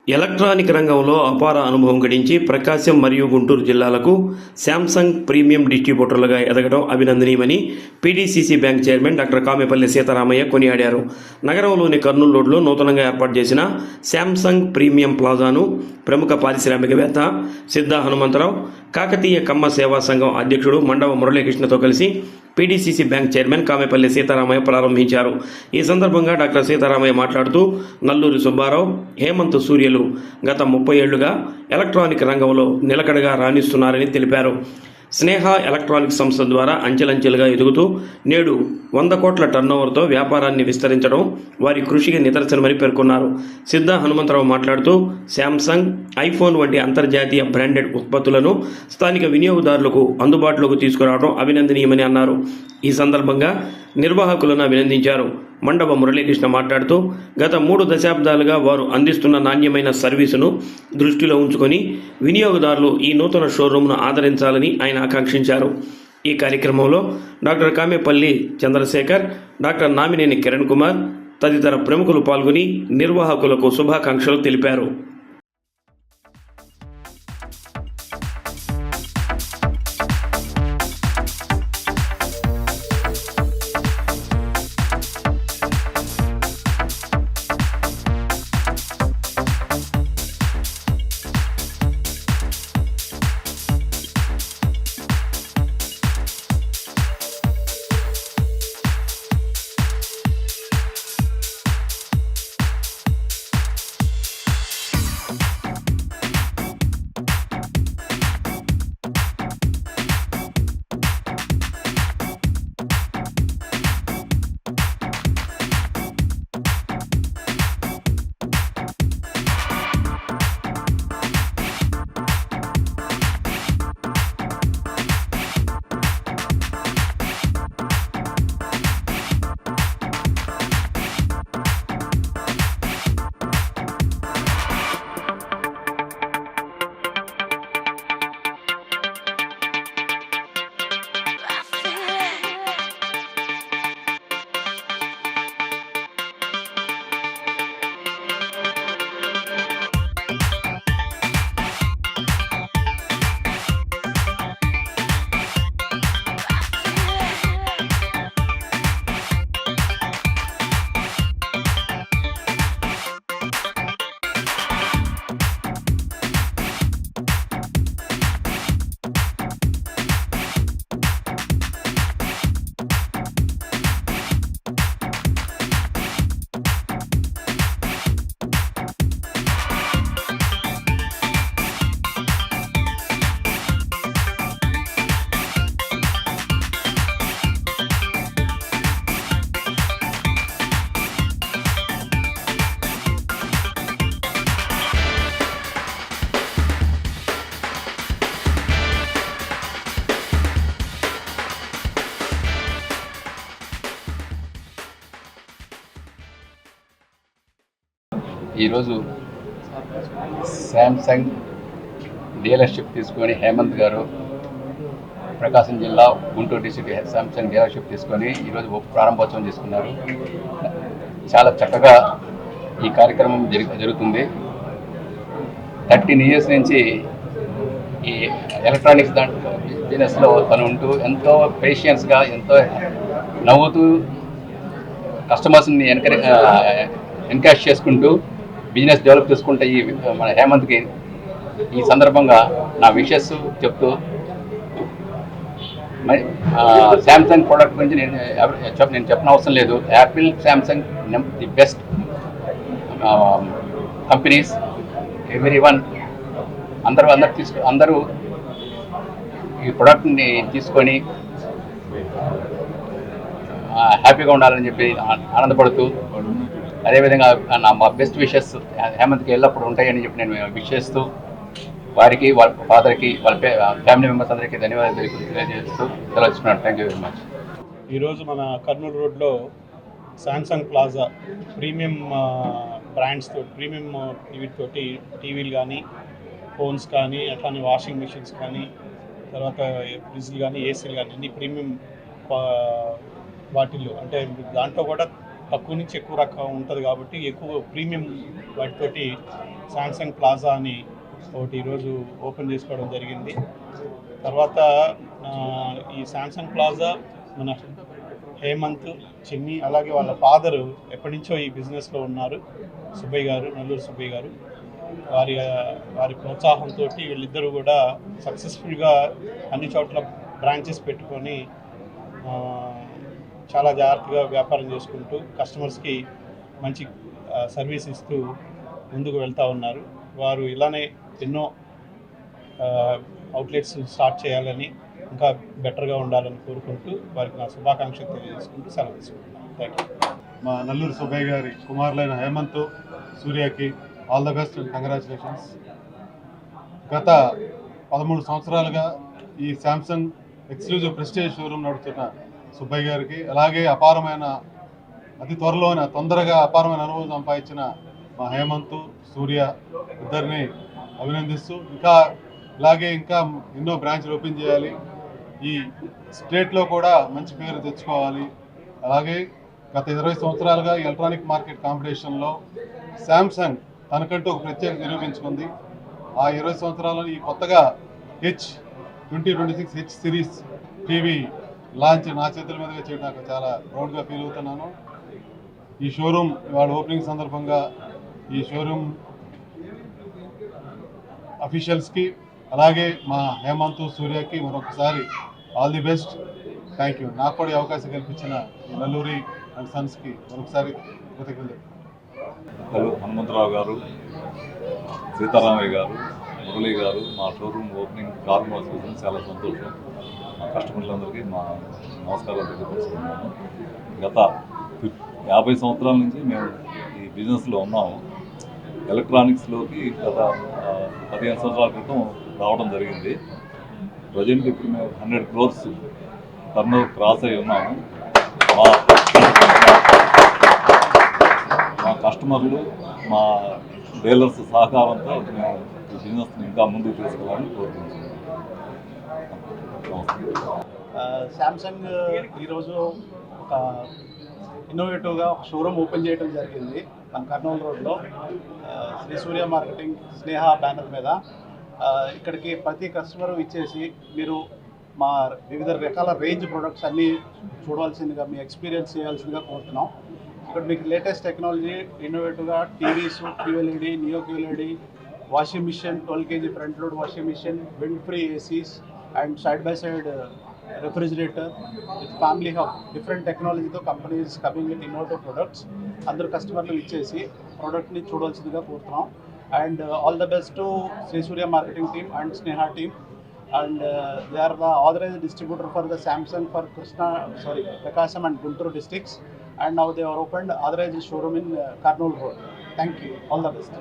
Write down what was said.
Electronic రంగంలో అపార అనుభవం గడించి ప్రకాశం మరియు గుంటూరు జిల్లాలకు శాంసంగ్ ప్రీమియం డిస్ట్రిబ్యూటర్లుగా ఎదగడం అభినందనీయమని PDCC bank chairman doctor Kamepalli Seetharamaiah కొనియాడారు. నగరంలోని కర్నూలు రోడ్లో నూతనంగా ఏర్పాటు చేసిన శాంసంగ్ ప్రీమియం ప్లాజాను ప్రముఖ పారిశ్రామికవేత్త సిద్ధా హనుమంతరావు, కాకతీయ కమ్మ సేవా సంఘం అధ్యక్షుడు మండవ మురళీకృష్ణతో కలిసి PDCC bank chairman Kamepalli Seetharamaiah ప్రారంభించారు. ఈ సందర్భంగా డాక్టర్ సీతారామయ్య మాట్లాడుతూ నల్లూరి సుబ్బారావు, హేమంత్ సూర్యలు గత 30 ఏళ్లుగా ఎలక్ట్రానిక్ రంగంలో నిలకడగా రాణిస్తున్నారని తెలిపారు. స్నేహ ఎలక్ట్రానిక్ సంస్థ ద్వారా అంచెలంచెలుగా ఎదుగుతూ నేడు 100 కోట్ల టర్నోవర్తో వ్యాపారాన్ని విస్తరించడం వారి కృషికి నిదర్శనమని పేర్కొన్నారు. సిద్ధా హనుమంతరావు మాట్లాడుతూ శాంసంగ్, ఐఫోన్ వంటి అంతర్జాతీయ బ్రాండెడ్ ఉత్పత్తులను స్థానిక వినియోగదారులకు అందుబాటులోకి తీసుకురావడం అభినందనీయమని అన్నారు. ఈ సందర్భంగా నిర్వాహకులను అభినందించారు. మండవ మురళీకృష్ణ మాట్లాడుతూ గత 3 దశాబ్దాలుగా వారు అందిస్తున్న నాణ్యమైన సర్వీసును దృష్టిలో ఉంచుకొని వినియోగదారులు ఈ నూతన షోరూమ్ను ఆదరించాలని ఆయన ఆకాంక్షించారు. ఈ కార్యక్రమంలో డాక్టర్ కామెపల్లి చంద్రశేఖర్, డాక్టర్ నామినేని కిరణ్ కుమార్ తదితర ప్రముఖులు పాల్గొని నిర్వాహకులకు శుభాకాంక్షలు తెలిపారు. ఈరోజు శాంసంగ్ డీలర్షిప్ తీసుకొని హేమంత్ గారు ప్రకాశం జిల్లా గుంటూరు డిస్ట్రిక్ట్ శాంసంగ్ డీలర్షిప్ తీసుకొని ఈరోజు ప్రారంభోత్సవం చేసుకున్నారు. చాలా చక్కగా ఈ కార్యక్రమం జరుగుతుంది. 13 ఇయర్స్ నుంచి ఈ ఎలక్ట్రానిక్స్ బిజినెస్లో తను ఉంటూ ఎంతో పేషియన్స్గా, ఎంతో నవ్వుతూ కస్టమర్స్ని ఎన్కరేజ్ చేసుకుంటూ బిజినెస్ డెవలప్ చేసుకుంటే ఈ మన హేమంత్కి ఈ సందర్భంగా నా విషెస్ చెప్తూ శాంసంగ్ ప్రోడక్ట్ గురించి నేను చెప్పిన అవసరం లేదు. Apple, Samsung the best companies. Everyone అందరూ ఈ ప్రోడక్ట్ని తీసుకొని హ్యాపీగా ఉండాలని చెప్పి ఆనందపడుతూ, అదేవిధంగా మా బెస్ట్ విషెస్ హేమంత్కి ఎల్లప్పుడూ ఉంటాయని చెప్పి నేను విష్ చేస్తూ వారికి, వాళ్ళ ఫాదర్కి, వాళ్ళ ఫ్యామిలీ మెంబర్స్ అందరికీ ధన్యవాదాలు తెలియజేస్తూ సెలవుస్తున్నాను. Thank you very much. ఈరోజు మన కర్నూలు రోడ్లో శాంసంగ్ ప్లాజా ప్రీమియం బ్రాండ్స్తో, ప్రీమియం టీవీతోటి టీవీలు కానీ, ఫోన్స్ కానీ, అట్లానే వాషింగ్ మిషన్స్ కానీ, తర్వాత ఫ్రిడ్జ్లు కానీ, ఏసీలు కానీ అన్ని ప్రీమియం వాటిల్లో, అంటే దాంట్లో కూడా తక్కువ నుంచి ఎక్కువ రకం ఉంటుంది కాబట్టి ఎక్కువ ప్రీమియం వాటితోటి శాంసంగ్ ప్లాజా అని ఒకటి ఈరోజు ఓపెన్ చేసుకోవడం జరిగింది. తర్వాత ఈ శాంసంగ్ ప్లాజా మన హేమంత్, చిన్ని, అలాగే వాళ్ళ ఫాదరు ఎప్పటి నుంచో ఈ బిజినెస్లో ఉన్నారు, సుబ్బయ్య గారు, నల్లూరు సుబ్బయ్య గారు. వారి ప్రోత్సాహంతో వీళ్ళిద్దరూ కూడా సక్సెస్ఫుల్గా అన్ని చోట్ల బ్రాంచెస్ పెట్టుకొని చాలా జాగ్రత్తగా వ్యాపారం చేసుకుంటూ కస్టమర్స్కి మంచి సర్వీస్ ఇస్తూ ముందుకు వెళ్తూ ఉన్నారు. వారు ఇలానే ఎన్నో అవుట్లెట్స్ స్టార్ట్ చేయాలని, ఇంకా బెటర్గా ఉండాలని కోరుకుంటూ వారికి నా శుభాకాంక్షలు తెలియజేసుకుంటూ సెలవు తీసుకుంటున్నాను. Thank you. మా నల్లూరు సుబ్బయ్య గారి కుమారులైన హేమంత్, సూర్యకి all the best and congratulations. గత 13 సంవత్సరాలుగా ఈ శాంసంగ్ ఎక్స్క్లూజివ్ ప్రెస్టేజ్ షోరూమ్ నడుపుతున్న సుబ్బయ్య గారికి, అలాగే అతి తొందరగా అపారమైన అనుభవం సంపాదించిన మా హేమంత్, సూర్య ఇద్దరిని అభినందిస్తూ ఇంకా ఎన్నో బ్రాంచ్లు ఓపెన్ చేయాలి, ఈ స్టేట్లో కూడా మంచి పేరు తెచ్చుకోవాలి. అలాగే గత 20 సంవత్సరాలుగా ఈ ఎలక్ట్రానిక్ మార్కెట్ కాంపిటీషన్లో శాంసంగ్ తనకంటూ ఒక ప్రత్యేకత నిరూపించుకుంది. ఆ 20 సంవత్సరాలలో ఈ కొత్తగా 2026 హెచ్ సిరీస్ టీవీ లాంచ్ నా చేతుల మీదుగా చేయడం నాకు చాలా ప్రౌడ్గా ఫీల్ అవుతున్నాను. ఈ షోరూమ్ ఇవాళ ఓపెనింగ్ సందర్భంగా ఈ షోరూమ్ అఫీషియల్స్కి, అలాగే మా హేమంత్, సూర్యకి మరొకసారి all the best. Thank you. నాకు కూడా అవకాశం కల్పించిన ఈ నల్లూరి అండ్ సన్స్కి మరొకసారి కృతజ్ఞతలు. హనుమంతరావు గారు, సీతారామయ్య గారు, మురళి గారు మా షోరూమ్ ఓపెనింగ్ ప్రారంభోత్సవం చాలా సంతోషం. మా కస్టమర్లందరికీ మా నమస్కారాలు తెలియపరుస్తున్నాను. గత 50 సంవత్సరాల నుంచి మేము ఈ బిజినెస్లో ఉన్నాము. ఎలక్ట్రానిక్స్లోకి గత 15 సంవత్సరాల క్రితం రావడం జరిగింది. ప్రజెంట్ ఇప్పుడు మేము 100 crores టర్నోవర్ క్రాస్ అయి ఉన్నాము. మా కస్టమర్లు, మా డీలర్స్ సహకారంతో మేము ఈ బిజినెస్ని ఇంకా ముందుకు తీసుకెళ్ళాలని కోరుకుంటున్నాం. శాంసంగ్ ఈరోజు ఒక ఇన్నోవేటివ్గా ఒక షోరూమ్ ఓపెన్ చేయడం జరిగింది మన కర్నూలు రోడ్లో, శ్రీ సూర్య మార్కెటింగ్ స్నేహ బ్యానర్ మీద. ఇక్కడికి ప్రతి కస్టమర్ ఇచ్చేసి మీరు మా వివిధ రకాల రేంజ్ ప్రొడక్ట్స్ అన్నీ చూడవలసిందిగా, మీ ఎక్స్పీరియన్స్ చేయాల్సిందిగా కోరుతున్నాం. ఇక్కడ మీకు లేటెస్ట్ టెక్నాలజీ ఇన్నోవేటివ్గా TVs, QLED, neo QLED, washing machine, 12 kg front load washing machine, wind free ACs and side by side refrigerator with family hub, different టెక్నాలజీతో company is coming with innovative products. అందరు కస్టమర్లు ఇచ్చేసి ప్రోడక్ట్ని చూడాల్సిందిగా కోరుతున్నాం. And all the best to Shri Surya marketing team and Sneha team. And they are the authorized distributor for the Samsung for Prakasam and Guntur districts, and now they are opened authorized showroom in Karnool Road. Thank you. All the best.